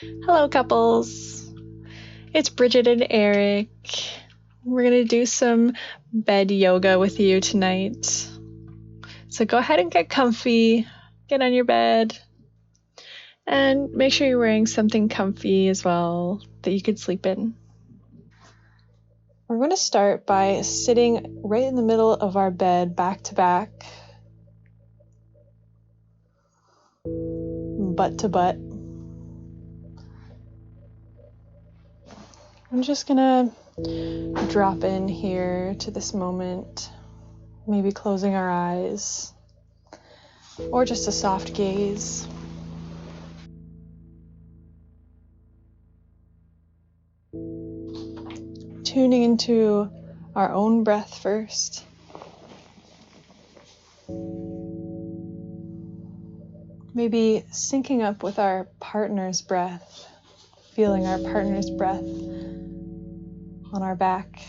Hello, couples. It's Bridget and Eric. We're going to do some bed yoga with you tonight. So go ahead and get comfy, get on your bed, and make sure you're wearing something comfy as well that you can sleep in. We're going to start by sitting right in the middle of our bed, back to back, butt to butt. I'm just going to drop in here to this moment, maybe closing our eyes, or just a soft gaze. Tuning into our own breath first. Maybe syncing up with our partner's breath, feeling our partner's breath on our back.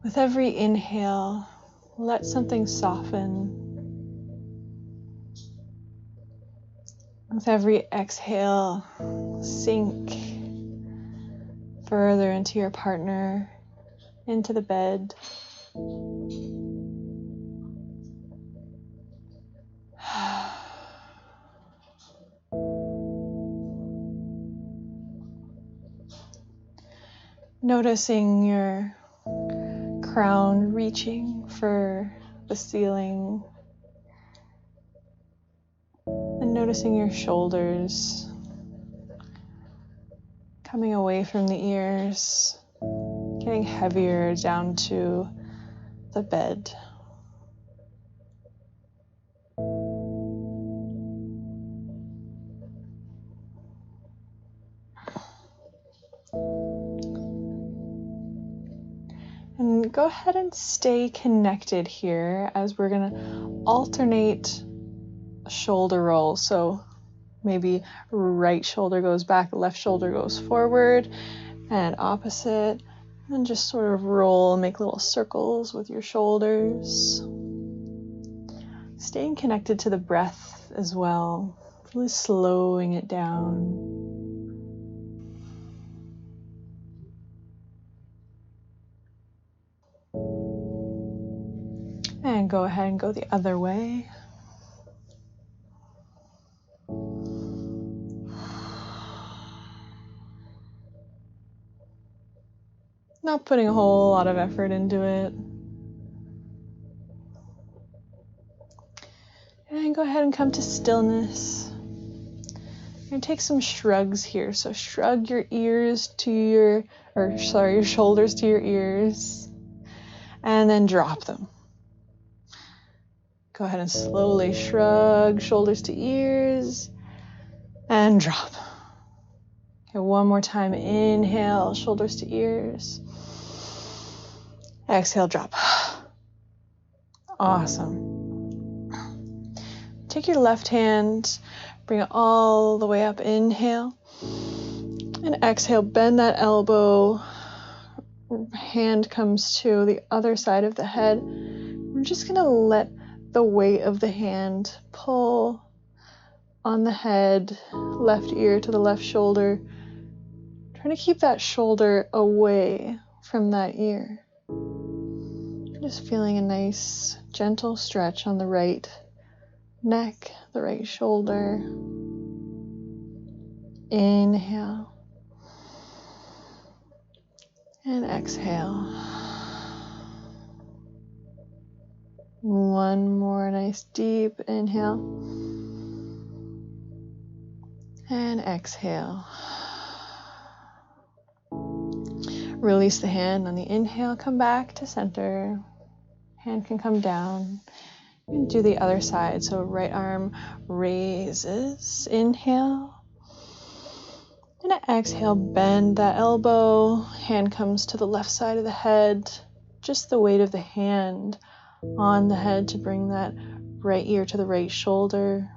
With every inhale, let something soften. With every exhale, sink further into your partner, into the bed. Noticing your crown reaching for the ceiling, and noticing your shoulders coming away from the ears, getting heavier down to the bed. And go ahead and stay connected here as we're going to alternate shoulder roll. So maybe right shoulder goes back, left shoulder goes forward, and opposite. And just sort of roll, make little circles with your shoulders. Staying connected to the breath as well, really slowing it down. And go ahead and go the other way. Not putting a whole lot of effort into it. And go ahead and come to stillness. You're going to take some shrugs here. So shrug your shoulders to your ears. And then drop them. Go ahead and slowly shrug, shoulders to ears, and drop. Okay, one more time. Inhale, shoulders to ears. Exhale, drop. Awesome. Take your left hand, bring it all the way up. Inhale. And exhale, bend that elbow. Hand comes to the other side of the head. We're just going to let the weight of the hand pull on the head, left ear to the left shoulder. Trying to keep that shoulder away from that ear. Just feeling a nice, gentle stretch on the right neck, the right shoulder. Inhale. And exhale. One more nice deep inhale. And exhale. Release the hand on the inhale, come back to center. Hand can come down. And do the other side. So right arm raises. Inhale. And exhale, bend that elbow. Hand comes to the left side of the head. Just the weight of the hand on the head to bring that right ear to the right shoulder.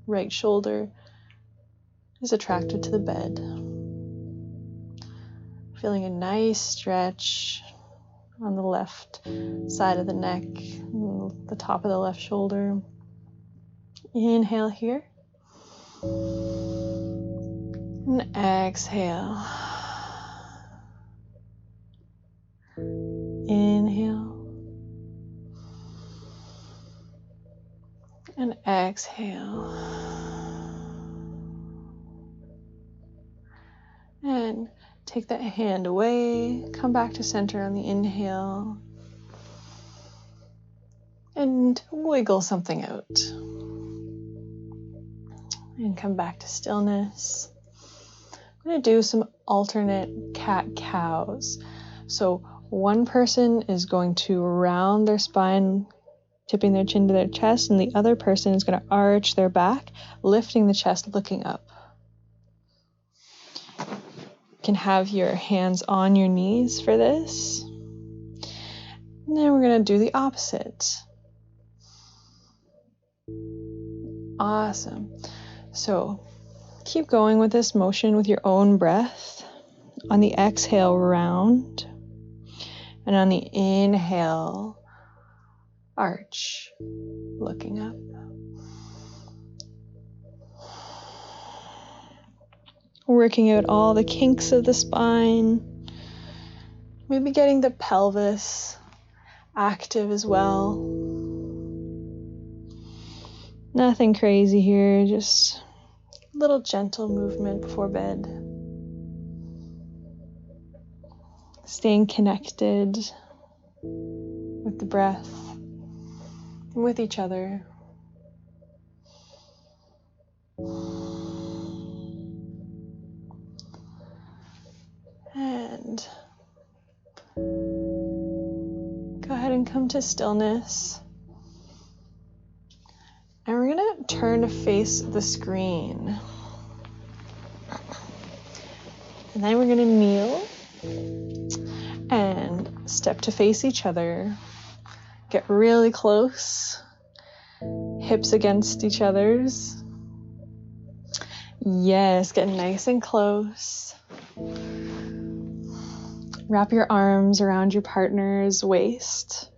Right shoulder is attracted to the bed. Feeling a nice stretch on the left side of the neck, the top of the left shoulder. Inhale here. And exhale. Inhale. And exhale. And take that hand away. Come back to center on the inhale. And wiggle something out. And come back to stillness. I'm going to do some alternate cat-cows. So one person is going to round their spine, tipping their chin to their chest, and the other person is going to arch their back, lifting the chest, looking up. You can have your hands on your knees for this. And then we're going to do the opposite. Awesome. So keep going with this motion with your own breath. On the exhale, round. And on the inhale, arch, looking up. Working out all the kinks of the spine. Maybe getting the pelvis active as well. Nothing crazy here, just a little gentle movement before bed. Staying connected with the breath, and with each other. And go ahead and come to stillness. And we're going to turn to face the screen. And then we're going to kneel and step to face each other. Get really close. Hips against each other's. Yes, get nice and close. Wrap your arms around your partner's waist.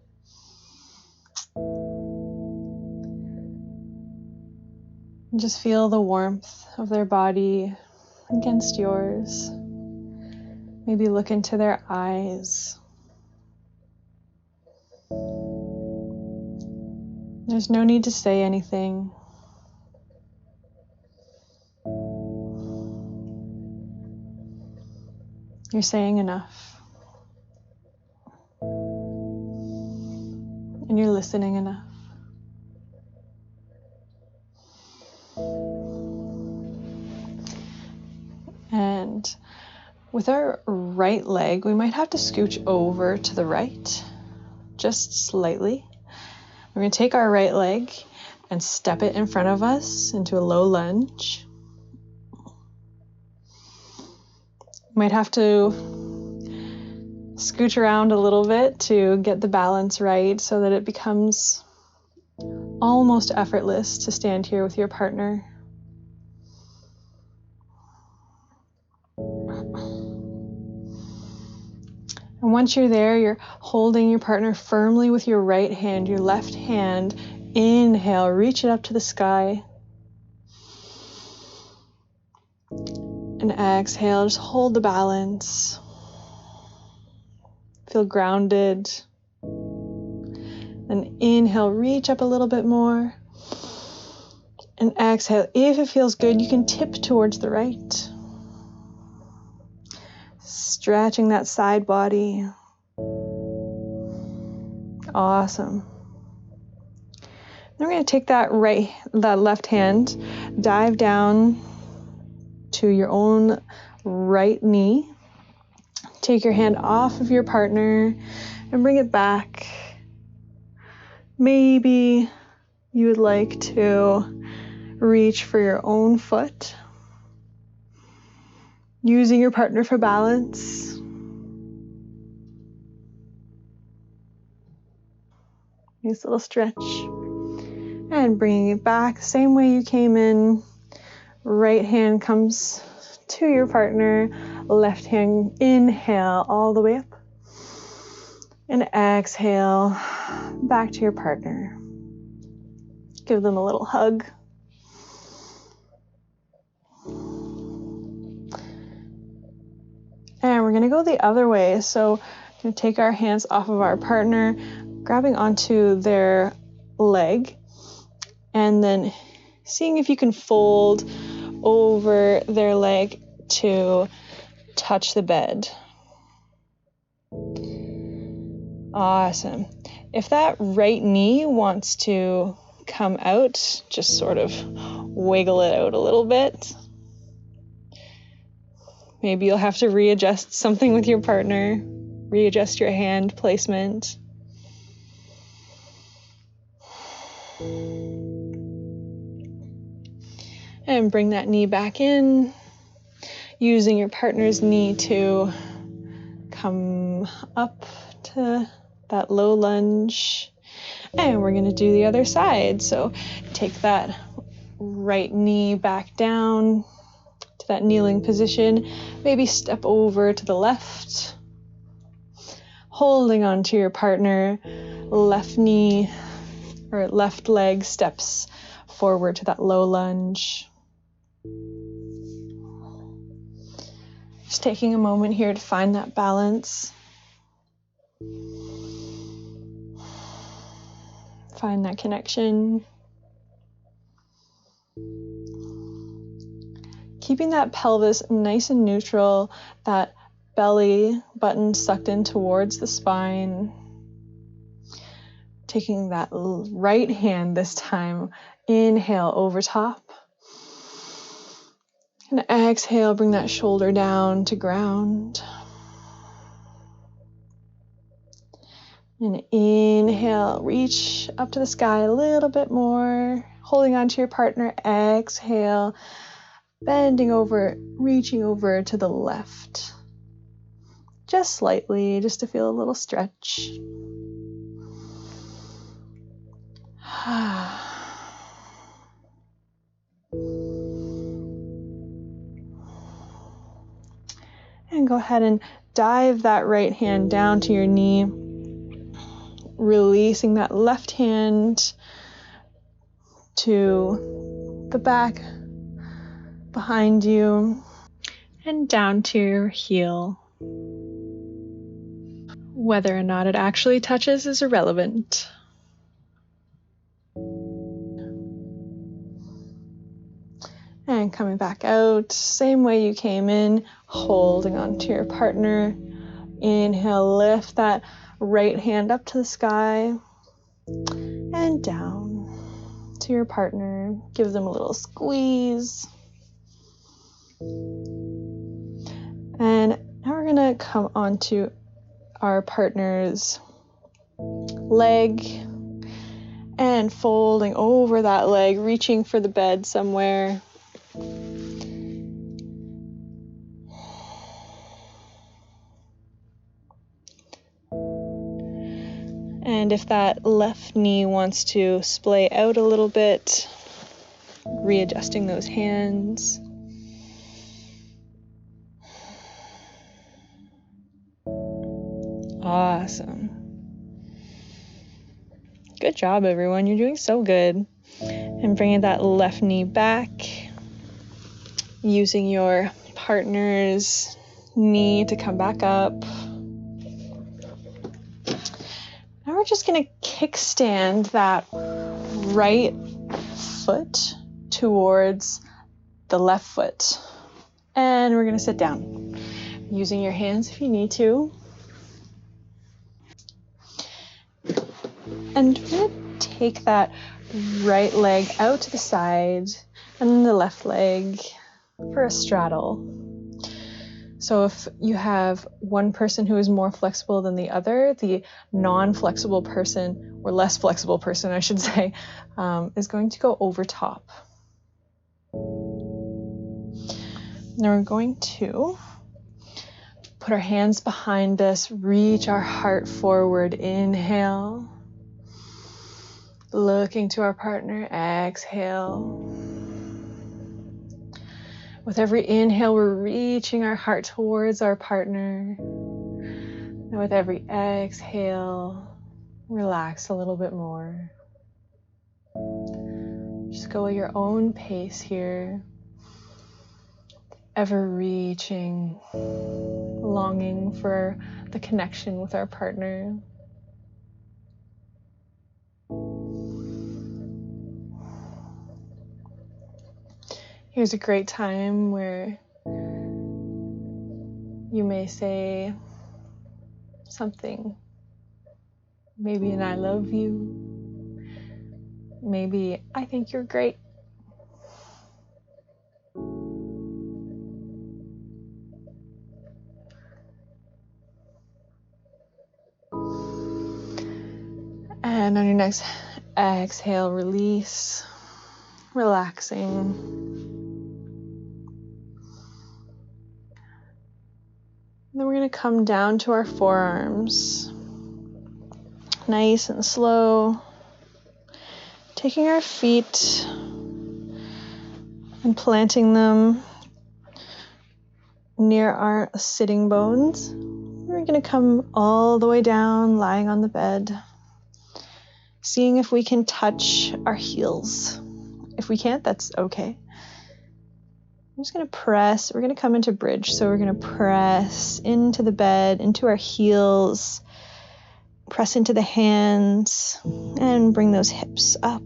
And just feel the warmth of their body against yours. Maybe look into their eyes. There's no need to say anything. You're saying enough. And you're listening enough. And with our right leg, we might have to scooch over to the right, just slightly. We're going to take our right leg and step it in front of us into a low lunge. Might have to scooch around a little bit to get the balance right so that it becomes almost effortless to stand here with your partner. And once you're there, you're holding your partner firmly with your right hand, your left hand. Inhale, reach it up to the sky. And exhale, just hold the balance. Feel grounded. And inhale, reach up a little bit more. And exhale, if it feels good, you can tip towards the right. Stretching that side body. Awesome. Then we're going to take that left hand, dive down to your own right knee. Take your hand off of your partner and bring it back. Maybe you would like to reach for your own foot, using your partner for balance. Nice little stretch. And bringing it back, same way you came in. Right hand comes to your partner. Left hand, inhale all the way up. And exhale back to your partner. Give them a little hug. And we're gonna go the other way. So we're gonna take our hands off of our partner, grabbing onto their leg, and then seeing if you can fold over their leg to touch the bed. Awesome. If that right knee wants to come out, just sort of wiggle it out a little bit. Maybe you'll have to readjust something with your partner, readjust your hand placement. And bring that knee back in, using your partner's knee to come up to that low lunge. And we're gonna do the other side. So take that right knee back down to that kneeling position. Maybe step over to the left, holding on to your partner. Left knee or left leg steps forward to that low lunge. Just taking a moment here to find that balance. Find that connection. Keeping that pelvis nice and neutral, that belly button sucked in towards the spine. Taking that right hand this time, inhale over top. And exhale, bring that shoulder down to ground. And inhale, reach up to the sky a little bit more, holding on to your partner. Exhale, bending over, reaching over to the left. Just slightly, just to feel a little stretch. And go ahead and dive that right hand down to your knee, releasing that left hand to the back behind you and down to your heel. Whether or not it actually touches is irrelevant. And coming back out, same way you came in, holding on to your partner. Inhale, lift that right hand up to the sky and down to your partner. Give them a little squeeze. And now we're gonna come onto our partner's leg and folding over that leg, reaching for the bed somewhere. And if that left knee wants to splay out a little bit, readjusting those hands. Awesome. Good job, everyone. You're doing so good. And bringing that left knee back, using your partner's knee to come back up. Now we're just going to kickstand that right foot towards the left foot. And we're going to sit down, using your hands if you need to. And we're going to take that right leg out to the side and then the left leg for a straddle. So if you have one person who is more flexible than the other, the non-flexible person, or less flexible person, I should say, is going to go over top. Now we're going to put our hands behind us, reach our heart forward, inhale. Looking to our partner, exhale. With every inhale, we're reaching our heart towards our partner. And And with every exhale, relax a little bit more. Just go at your own pace here. Ever reaching, longing for the connection with our partner. Here's a great time where you may say something, maybe an I love you, maybe I think you're great. And on your next exhale, release, relaxing. Then we're going to come down to our forearms, nice and slow, taking our feet and planting them near our sitting bones. We're going to come all the way down, lying on the bed, seeing if we can touch our heels. If we can't, that's okay. I'm just going to press. We're going to come into bridge. So we're going to press into the bed, into our heels, press into the hands, and bring those hips up.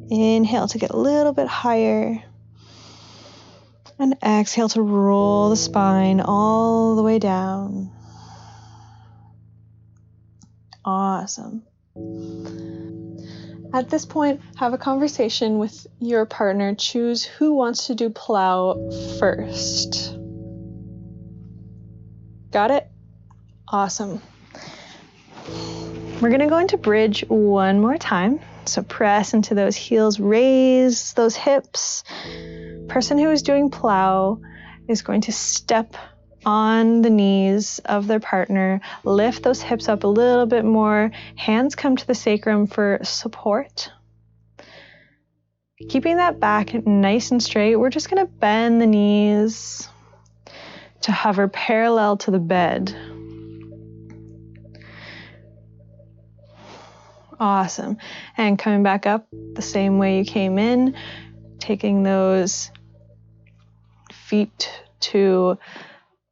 Inhale to get a little bit higher. And exhale to roll the spine all the way down. Awesome. At this point, have a conversation with your partner. Choose who wants to do plow first. Got it? Awesome. We're going to go into bridge one more time. So press into those heels, raise those hips. Person who is doing plow is going to step on the knees of their partner, lift those hips up a little bit more, hands come to the sacrum for support. Keeping that back nice and straight, we're just going to bend the knees to hover parallel to the bed. Awesome. And coming back up the same way you came in, taking those feet to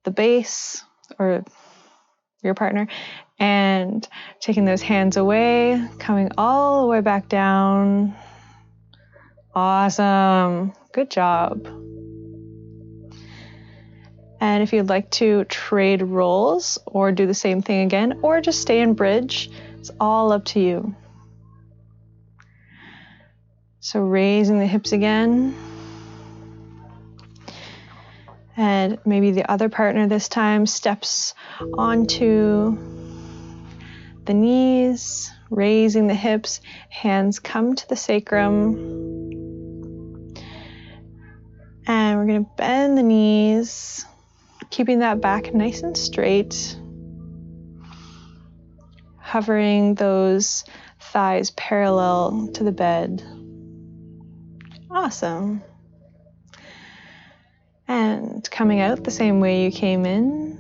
the base or your partner and taking those hands away, coming all the way back down. Awesome. Good job. And if you'd like to trade roles or do the same thing again, or just stay in bridge, it's all up to you. So raising the hips again. And maybe the other partner this time steps onto the knees, raising the hips, hands come to the sacrum. And we're going to bend the knees, keeping that back nice and straight, hovering those thighs parallel to the bed. Awesome. And coming out the same way you came in,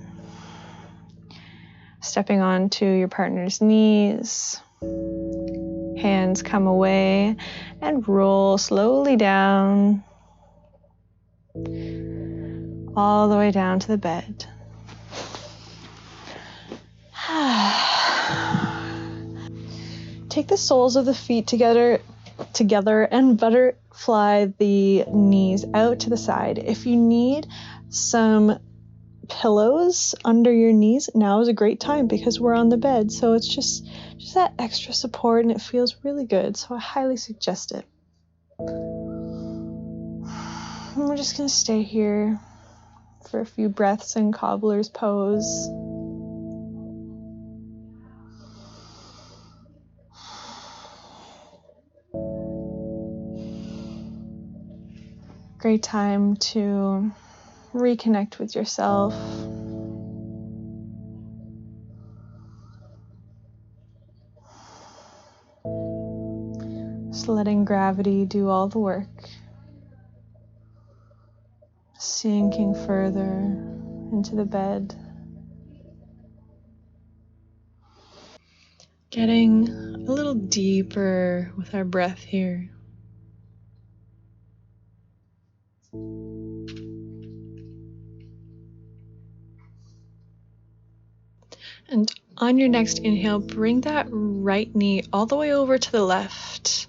stepping onto your partner's knees, hands come away and roll slowly down, all the way down to the bed. Take the soles of the feet together and butterfly the knees out to the side. If you need some pillows under your knees, now is a great time because we're on the bed. So it's just that extra support and it feels really good. So I highly suggest it. And we're just going to stay here for a few breaths in cobbler's pose. Great time to reconnect with yourself. Just letting gravity do all the work. sinking further into the bed. Getting a little deeper with our breath here. And on your next inhale, bring that right knee all the way over to the left,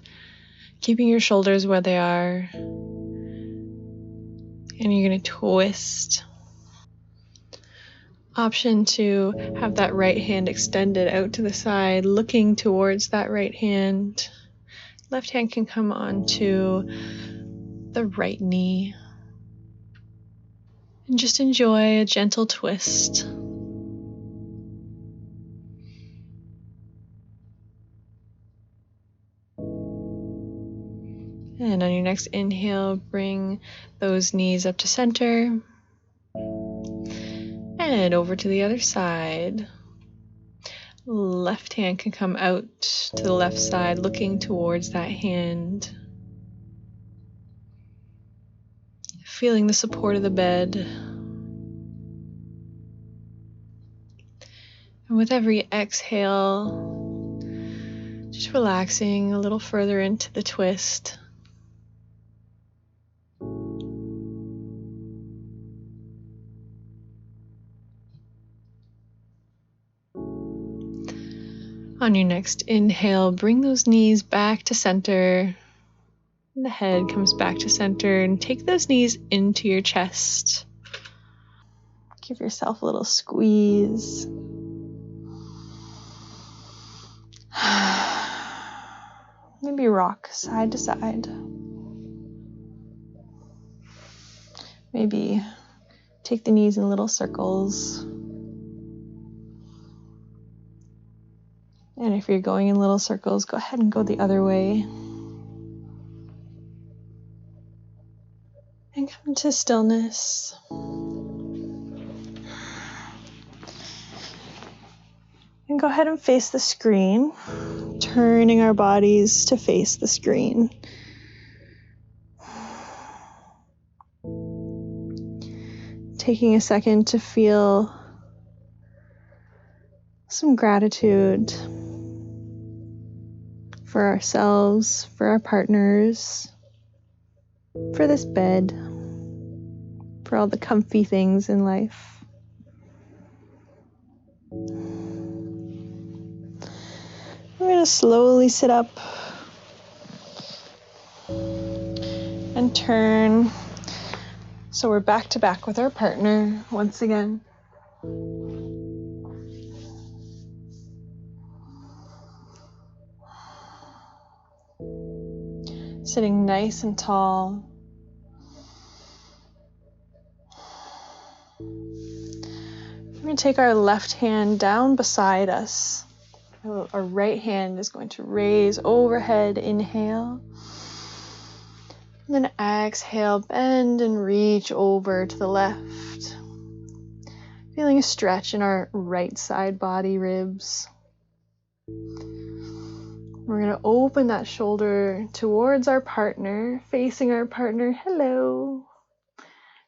keeping your shoulders where they are. And you're going to twist. Option to have that right hand extended out to the side, looking towards that right hand. Left hand can come onto the right knee. And just enjoy a gentle twist. And on your next inhale, bring those knees up to center. And over to the other side. Left hand can come out to the left side, looking towards that hand. Feeling the support of the bed. And with every exhale, just relaxing a little further into the twist. On your next inhale, bring those knees back to center. And the head comes back to center, and take those knees into your chest. Give yourself a little squeeze. Maybe rock side to side. Maybe take the knees in little circles. And if you're going in little circles, go ahead and go the other way. And come to stillness. And go ahead and face the screen, turning our bodies to face the screen. Taking a second to feel some gratitude for ourselves, for our partners, for this bed, for all the comfy things in life. We're going to slowly sit up and turn. So we're back to back with our partner once again. Sitting nice and tall. We're going to take our left hand down beside us. Our right hand is going to raise overhead, inhale. And then exhale, bend and reach over to the left. Feeling a stretch in our right side body ribs. We're going to open that shoulder towards our partner, facing our partner. Hello.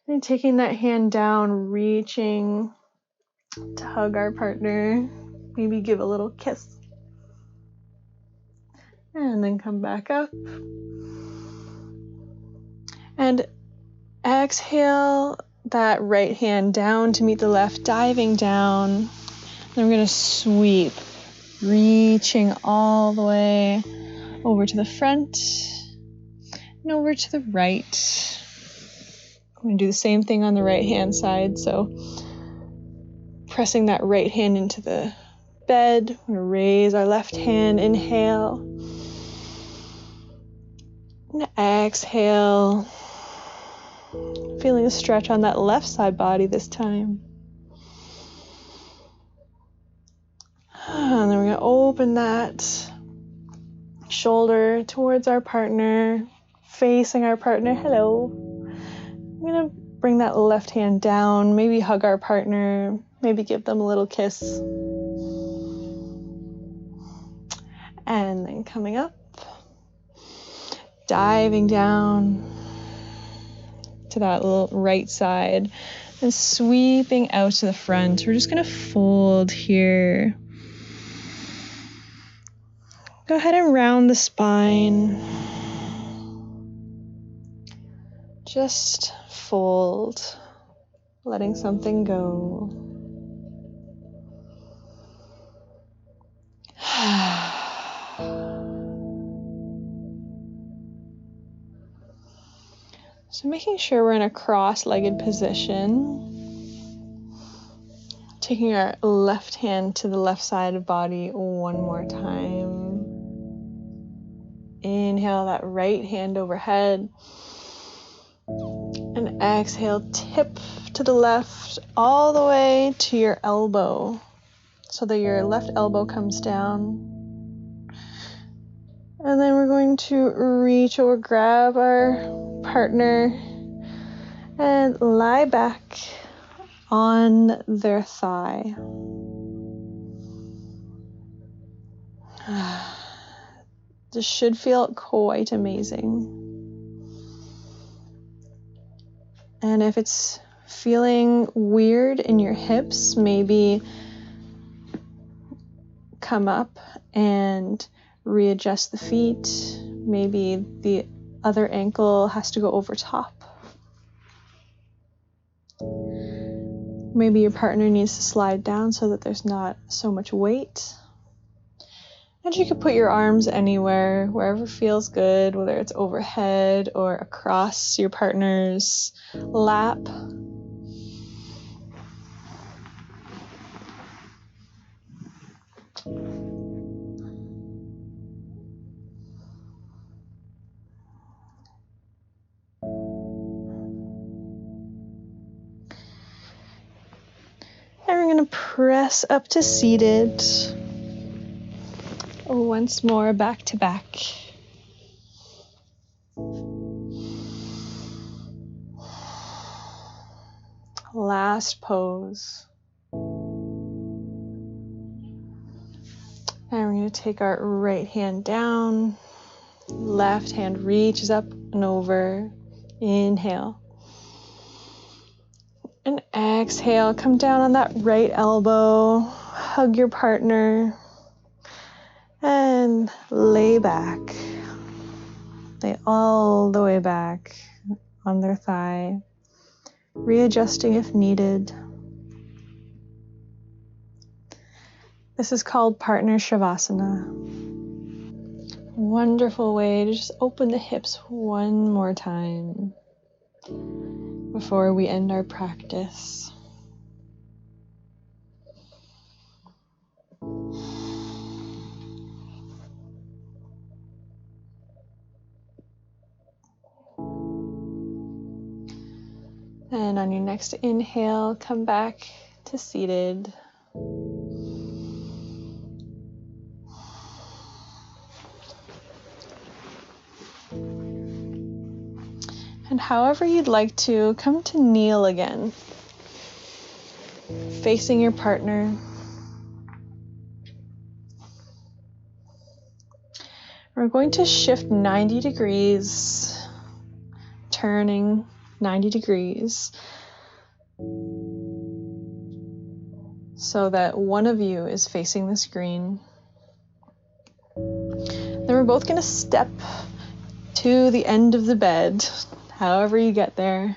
And taking that hand down, reaching to hug our partner. Maybe give a little kiss. And then come back up. And exhale that right hand down to meet the left, diving down. Then we're going to sweep, reaching all the way over to the front and over to the right. I'm going to do the same thing on the right hand side. So pressing that right hand into the bed. We're going to raise our left hand, inhale. And exhale. Feeling a stretch on that left side body this time. And then we're going to open that shoulder towards our partner, facing our partner. Hello. I'm going to bring that left hand down, maybe hug our partner, maybe give them a little kiss. And then coming up, diving down to that little right side and sweeping out to the front. We're just going to fold here. Go ahead and round the spine. Just fold, letting something go. So making sure we're in a cross-legged position. Taking our left hand to the left side of body one more time. Inhale that right hand overhead. And exhale, tip to the left all the way to your elbow so that your left elbow comes down. And then we're going to reach over, grab our partner and lie back on their thigh. This should feel quite amazing. And if it's feeling weird in your hips, maybe come up and readjust the feet. Maybe the other ankle has to go over top. Maybe your partner needs to slide down so that there's not so much weight. And you can put your arms anywhere, wherever feels good, whether it's overhead or across your partner's lap. And we're going to press up to seated. Once more, back to back. Last pose. And we're going to take our right hand down. Left hand reaches up and over. Inhale. And exhale, come down on that right elbow. Hug your partner. And lay back. Lay all the way back on their thigh. Readjusting if needed. This is called partner shavasana. Wonderful way to just open the hips one more time before we end our practice. And on your next inhale, come back to seated. And however you'd like to, come to kneel again, facing your partner. We're going to shift 90 degrees, turning 90 degrees, so that one of you is facing the screen. Then we're both going to step to the end of the bed, however you get there.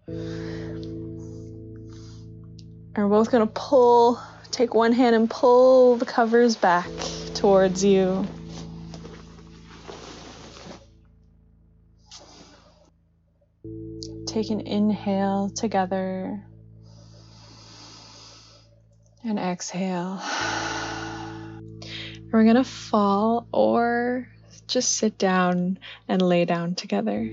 And we're both going to take one hand and pull the covers back towards you. Take an inhale together and exhale. We're going to fall or just sit down and lay down together.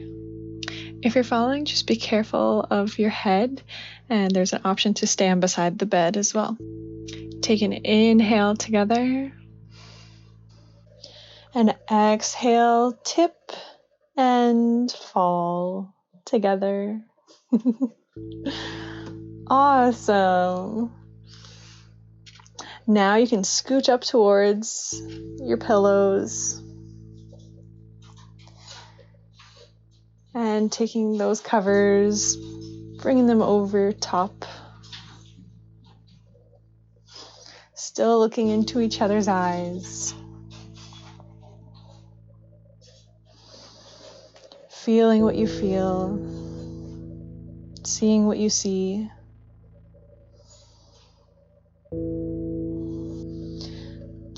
If you're falling, just be careful of your head, and there's an option to stand beside the bed as well. Take an inhale together and exhale, tip and fall together. Awesome. Now you can scooch up towards your pillows and and taking those covers, bringing them over top. Still looking into each other's eyes. Feeling what you feel. Seeing what you see.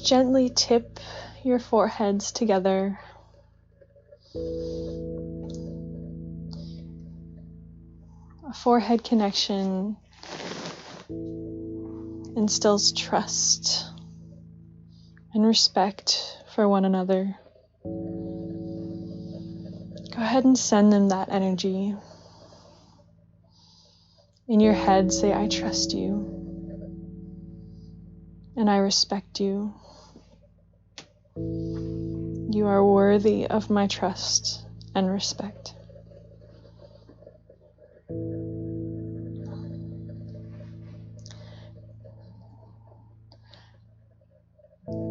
Gently tip your foreheads together. A forehead connection instills trust and respect for one another. Go ahead and send them that energy. In your head, say, I trust you and I respect you. You are worthy of my trust and respect.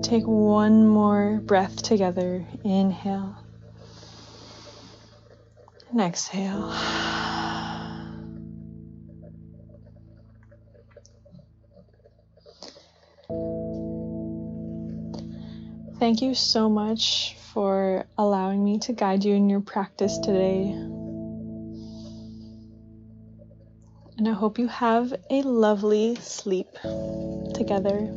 Take one more breath together. Inhale and exhale. Thank you so much for allowing me to guide you in your practice today. And I hope you have a lovely sleep together.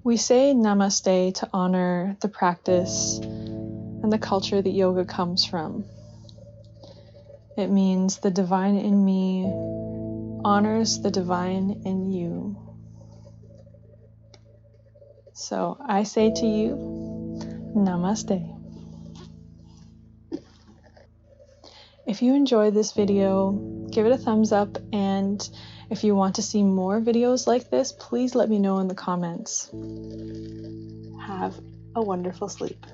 We say namaste to honor the practice and the culture that yoga comes from. It means the divine in me honors the divine in you. So I say to you, namaste. If you enjoyed this video, give it a thumbs up, and if you want to see more videos like this, please let me know in the comments. Have a wonderful sleep.